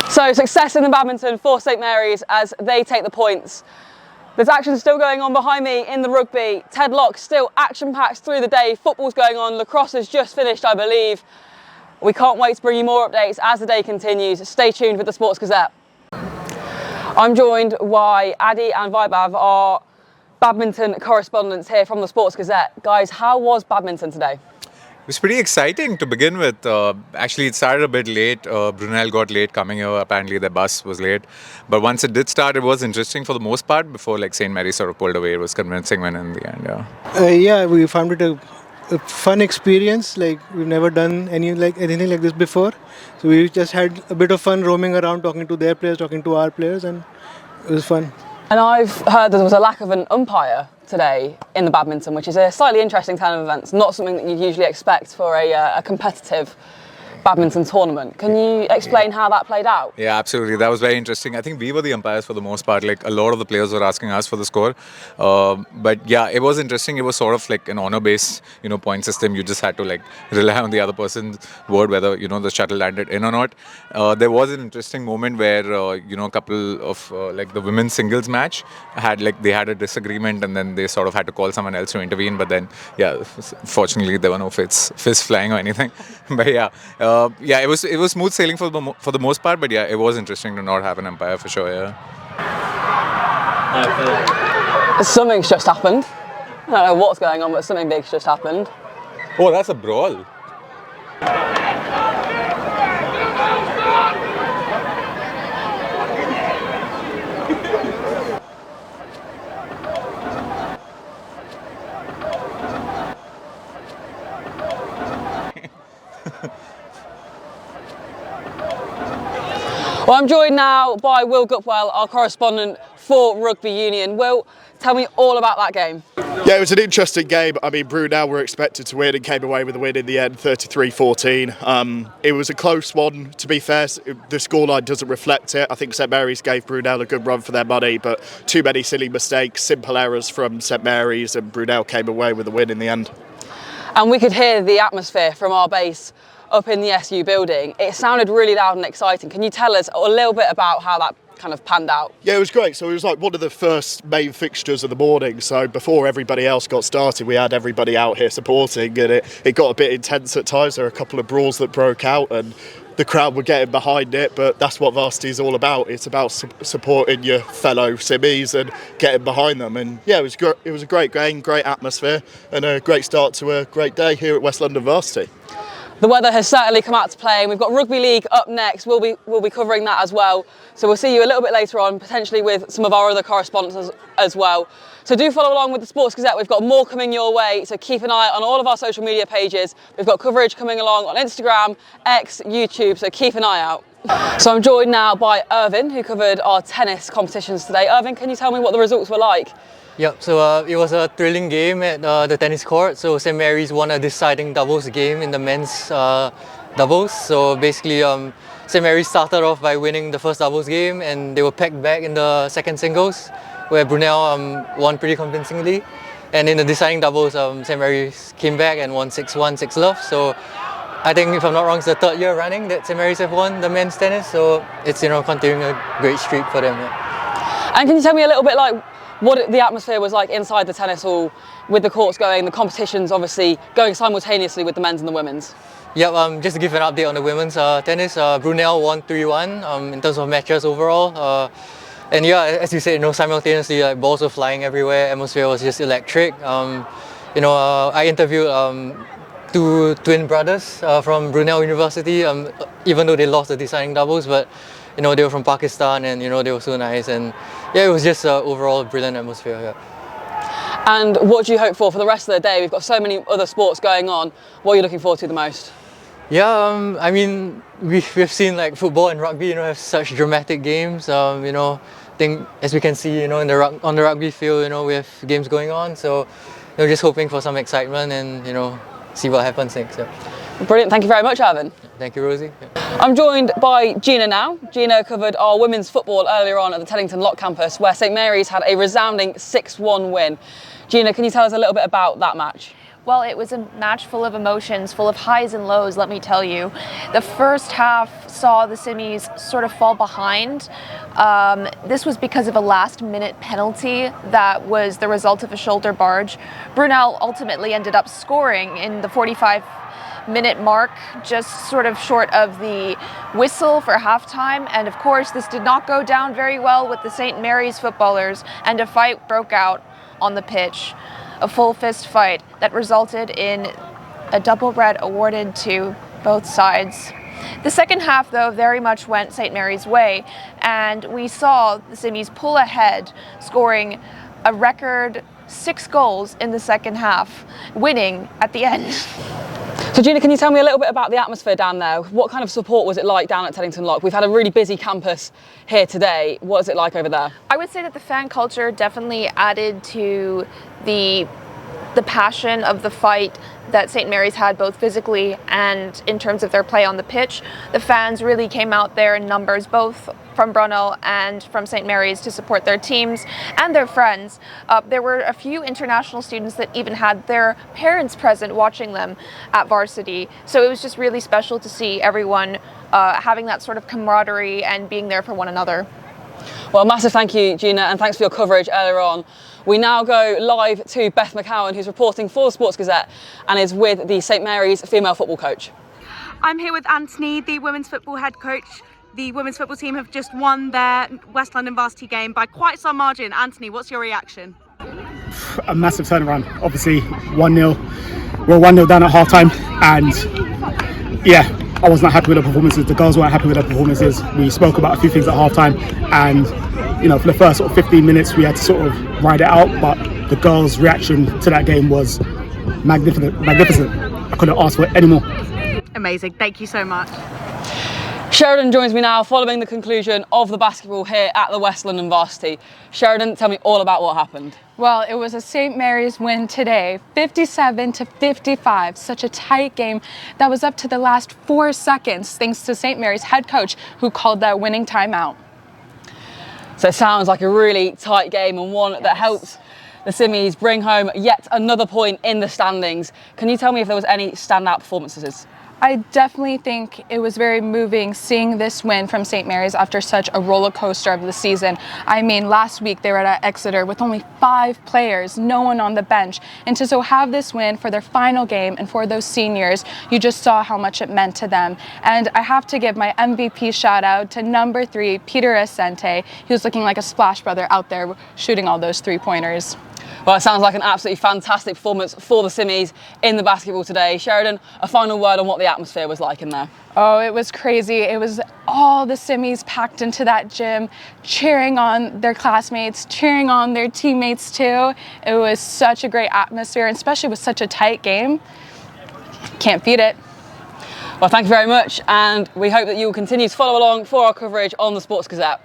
So success in the badminton for St Mary's as they take the points. There's action still going on behind me in the rugby. Ted Lock still action-packed through the day. Football's going on. Lacrosse has just finished, I believe. We can't wait to bring you more updates as the day continues. Stay tuned with the Sports Gazette. I'm joined by Adi and Vaibhav, our badminton correspondents here from the Sports Gazette. Guys, how was badminton today? It was pretty exciting to begin with. Actually, it started a bit late. Brunel got late coming here. Apparently, their bus was late. But once it did start, it was interesting for the most part. Before St. Mary's sort of pulled away, it was convincing when in the end. Yeah, we found it a fun experience. Like we've never done anything like this before. So we just had a bit of fun roaming around, talking to their players, talking to our players, and it was fun. And I've heard there was a lack of an umpire today in the badminton, which is a slightly interesting turn of events, not something that you'd usually expect for a competitive badminton tournament. Can you explain how that played out? Yeah, absolutely. That was very interesting. I think we were the umpires for the most part. Like a lot of the players were asking us for the score. But yeah, it was interesting. It was sort of like an honor-based, point system. You just had to rely on the other person's word whether the shuttle landed in or not. There was an interesting moment where a couple of the women's singles match they had a disagreement and then they sort of had to call someone else to intervene. But then fortunately there were no fists flying or anything. But it was smooth sailing for the most part, but yeah, it was interesting to not have an umpire for sure. Yeah. Something's just happened. I don't know what's going on, but something big's just happened. Oh, that's a brawl. Well, I'm joined now by Will Gupwell, our correspondent for Rugby Union. Will, tell me all about that game. Yeah, it was an interesting game. I mean, Brunel were expected to win and came away with a win in the end, 33-14. It was a close one, to be fair. The scoreline doesn't reflect it. I think St Mary's gave Brunel a good run for their money, but too many silly mistakes, simple errors from St Mary's, and Brunel came away with a win in the end. And we could hear the atmosphere from our base up in the SU building. It sounded really loud and exciting. Can you tell us a little bit about how that kind of panned out? Yeah, it was great. So it was like one of the first main fixtures of the morning. So before everybody else got started, we had everybody out here supporting, and it got a bit intense at times. There were a couple of brawls that broke out and the crowd were getting behind it, but that's what varsity is all about. It's about supporting your fellow Simmies and getting behind them. And yeah, it was a great game, great atmosphere, and a great start to a great day here at West London Varsity. The weather has certainly come out to play, and we've got Rugby League up next. We'll be covering that as well. So we'll see you a little bit later on, potentially with some of our other correspondents as well. So do follow along with the Sports Gazette. We've got more coming your way, so keep an eye on all of our social media pages. We've got coverage coming along on Instagram, X, YouTube, so keep an eye out. So I'm joined now by Irvin, who covered our tennis competitions today. Irvin, can you tell me what the results were like? Yep, so it was a thrilling game at the tennis court. So St Mary's won a deciding doubles game in the men's doubles. So basically St Mary's started off by winning the first doubles game, and they were pegged back in the second singles, where Brunel won pretty convincingly. And in the deciding doubles, St Mary's came back and won 6-1, 6-love. So I think, if I'm not wrong, it's the third year running that St Mary's have won the men's tennis. So it's continuing a great streak for them. Yeah. And can you tell me a little bit what the atmosphere was like inside the tennis hall, with the courts going, the competitions obviously going simultaneously with the men's and the women's? Yep, just to give an update on the women's tennis, Brunel won 3-1 in terms of matches overall. And yeah, as you said, simultaneously balls were flying everywhere, atmosphere was just electric. I interviewed two twin brothers from Brunel University, even though they lost the deciding doubles, but they were from Pakistan, and they were so nice, and yeah, it was just overall brilliant atmosphere. Yeah. And what do you hope for the rest of the day? We've got so many other sports going on. What are you looking forward to the most? Yeah, I mean, we've seen football and rugby, have such dramatic games. I think, as we can see, on the rugby field, we have games going on. So, just hoping for some excitement and see what happens next. Yeah. Brilliant. Thank you very much, Irvin. Thank you, Rosie. Yeah. I'm joined by Gina now. Gina covered our women's football earlier on at the Teddington Lock campus, where St Mary's had a resounding 6-1 win. Gina, can you tell us a little bit about that match? Well, it was a match full of emotions, full of highs and lows, let me tell you. The first half saw the Simmies sort of fall behind. This was because of a last-minute penalty that was the result of a shoulder barge. Brunel ultimately ended up scoring in the 45-minute mark, just sort of short of the whistle for halftime. And of course, this did not go down very well with the St. Mary's footballers, and a fight broke out on the pitch. A full fist fight that resulted in a double red awarded to both sides. The second half, though, very much went St. Mary's way, and we saw the Simmies pull ahead, scoring a record 6 goals in the second half, winning at the end. So Gina, can you tell me a little bit about the atmosphere down there? What kind of support was it like down at Teddington Lock? We've had a really busy campus here today. What is it like over there? I would say that the fan culture definitely added to the passion of the fight that St. Mary's had, both physically and in terms of their play on the pitch. The fans really came out there in numbers, both from Brunel and from St. Mary's, to support their teams and their friends. There were a few international students that even had their parents present watching them at varsity. So it was just really special to see everyone having that sort of camaraderie and being there for one another. Well, massive thank you, Gina, and thanks for your coverage earlier on. We now go live to Beth McCowan, who's reporting for the Sports Gazette and is with the St. Mary's female football coach. I'm here with Anthony, the women's football head coach. The women's football team have just won their West London Varsity game by quite some margin. Anthony, what's your reaction? A massive turnaround. Obviously 1-0. We're 1-0 down at half time, and yeah, I was not happy with the performances. The girls weren't happy with the performances. We spoke about a few things at half time, and you know, for the first sort of 15 minutes we had to sort of ride it out, but the girls' reaction to that game was magnificent. I couldn't ask for it anymore. Amazing, thank you so much. Sheridan joins me now following the conclusion of the basketball here at the West London Varsity. Sheridan, tell me all about what happened. Well, it was a St. Mary's win today, 57-55. Such a tight game that was up to the last 4 seconds, thanks to St. Mary's head coach, who called that winning timeout. So it sounds like a really tight game, and one that helped the Simmies bring home yet another point in the standings. Can you tell me if there was any standout performances? I definitely think it was very moving seeing this win from St. Mary's after such a roller coaster of the season. I mean, last week they were at Exeter with only 5 players, no one on the bench. And to so have this win for their final game and for those seniors, you just saw how much it meant to them. And I have to give my MVP shout out to number 3, Peter Asante. He was looking like a Splash Brother out there shooting all those 3-pointers. Well, it sounds like an absolutely fantastic performance for the Simmies in the basketball today. Sheridan, a final word on what the atmosphere was like in there. Oh, it was crazy. It was all the Simmies packed into that gym, cheering on their classmates, cheering on their teammates too. It was such a great atmosphere, and especially with such a tight game. Can't beat it. Well, thank you very much, and we hope that you will continue to follow along for our coverage on the Sports Gazette.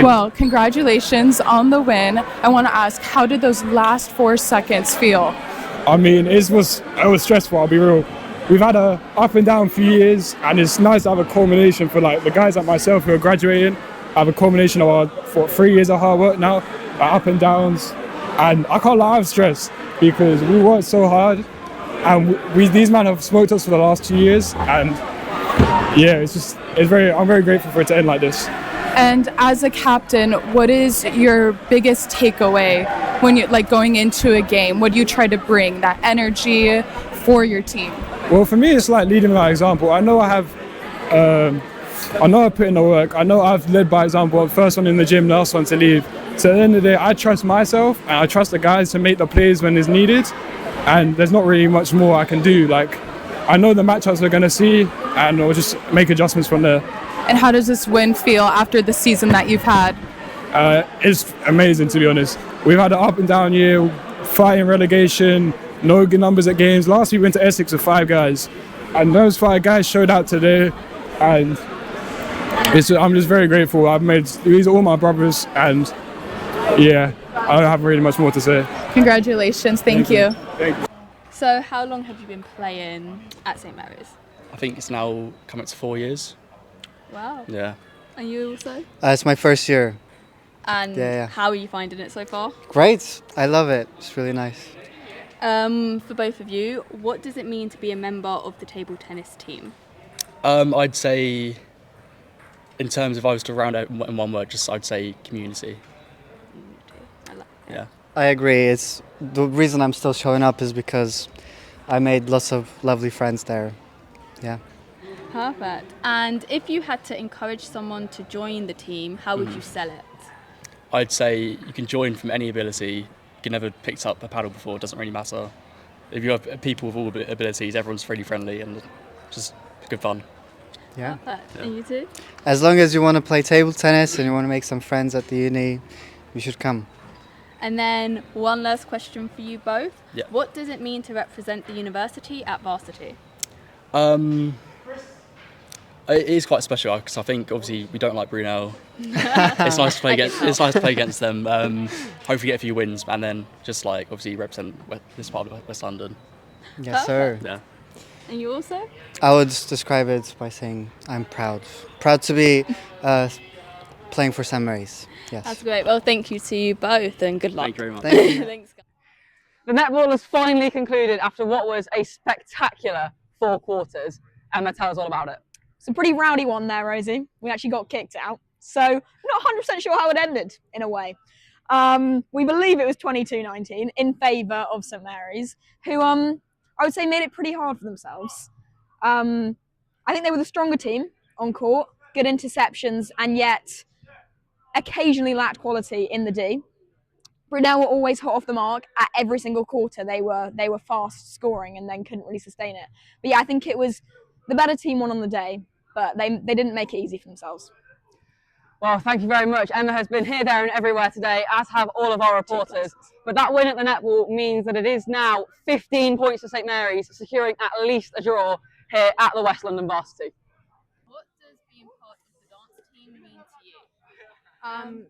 Well, congratulations on the win. I want to ask, how did those last 4 seconds feel? I mean, it was stressful, I'll be real. We've had a up and down few years, and it's nice to have a culmination for like the guys like myself who are graduating. Have a culmination of our 3 years of hard work now, up and downs, and I can't lie, I'm stressed because we worked so hard, and these men have smoked us for the last 2 years, and yeah, I'm very grateful for it to end like this. And as a captain, what is your biggest takeaway when you going into a game? What do you try to bring that energy for your team? Well, for me, it's like leading by example. I know I put in the work. I know I've led by example. I'm first one in the gym, last one to leave. So at the end of the day, I trust myself and I trust the guys to make the plays when it's needed. And there's not really much more I can do. Like, I know the matchups we're going to see, and I'll just make adjustments from there. And how does this win feel after the season that you've had? It's amazing, to be honest. We've had an up and down year, fighting relegation, no good numbers at games. Last week we went to Essex with 5 guys, and those 5 guys showed out today, and I'm just very grateful. These are all my brothers, and yeah, I don't have really much more to say. Congratulations, thank you. Thank you. So how long have you been playing at St. Mary's? I think it's now coming up to 4 years. Wow. Yeah. And you also? It's my first year. And yeah. how are you finding it so far? Great. I love it. It's really nice. For both of you, what does it mean to be a member of the table tennis team? I'd say, in terms of if I was to round out in one word, I'd say community. Yeah. I agree. It's the reason I'm still showing up is because I made lots of lovely friends there. Yeah. Perfect. And if you had to encourage someone to join the team, how would you sell it? I'd say you can join from any ability. You never picked up a paddle before, it doesn't really matter. If you have people with all abilities, everyone's really friendly and just good fun. Yeah. Perfect. And you too? As long as you want to play table tennis and you want to make some friends at the uni, you should come. And then one last question for you both. Yeah. What does it mean to represent the university at Varsity? It is quite special because I think obviously we don't like Brunel. It's nice to play against. It's nice to play against them. Hopefully get a few wins and then just like obviously represent this part of West London. Yes, sir. Yeah. And you also? I would describe it by saying I'm proud. Proud to be playing for St. Mary's. Yes. That's great. Well, thank you to you both and good luck. Thank you very much. Thank you. Thanks, guys. The netball has finally concluded after what was a spectacular 4 quarters. Emma, tell us all about it. It's a pretty rowdy one there, Rosie. We actually got kicked out. So not 100% sure how it ended, in a way. We believe it was 22-19 in favour of St. Mary's, who I would say made it pretty hard for themselves. I think they were the stronger team on court, good interceptions, and yet occasionally lacked quality in the D. Brunel were always hot off the mark at every single quarter. They were fast scoring and then couldn't really sustain it. But yeah, I think it was the better team won on the day, but they didn't make it easy for themselves. Well, thank you very much. Emma has been here, there and everywhere today, as have all of our reporters. But that win at the netball means that it is now 15 points to St. Mary's, securing at least a draw here at the West London Varsity. What does being part of the dance team mean to you?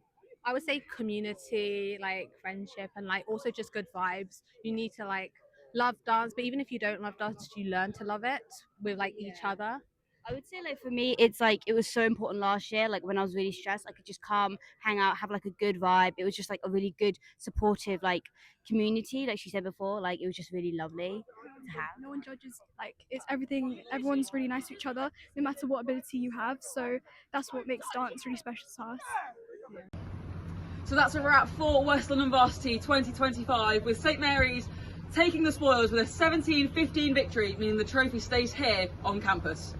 I would say community, like friendship, and like also just good vibes. You need to like love dance, but even if you don't love dance, you learn to love it with like each other. I would say like for me, it's like it was so important last year. Like when I was really stressed, I could just come, hang out, have like a good vibe. It was just like a really good, supportive like community. Like she said before, like it was just really lovely to have. No one judges. Like it's everything. Everyone's really nice to each other, no matter what ability you have. So that's what makes dance really special to us. So that's a wrap for West London Varsity 2025, with St. Mary's taking the spoils with a 17-15 victory, meaning the trophy stays here on campus.